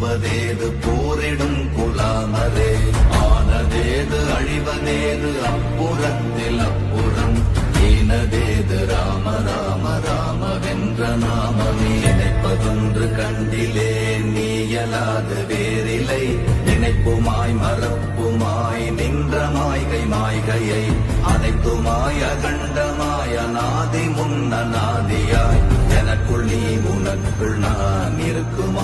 போற்றுவதேது போரிடும் குலாமரே ஆனதேது அழிவதேது அப்புறத்தில் அப்புறம் ஈனதேது ராம ராம ராமவென்ற நாமமே நினைப்பதொன்று கண்டிலே நீயலாது வேறில்லை நினைப்புமாய் மறப்புமாய் நின்ற மாய்கை மாய்கையை அனைத்துமாய் அகண்டமாய் அநாதி முன்னநாதியாய் எனக்குள் நீ உனக்குள் நான் இருக்குமா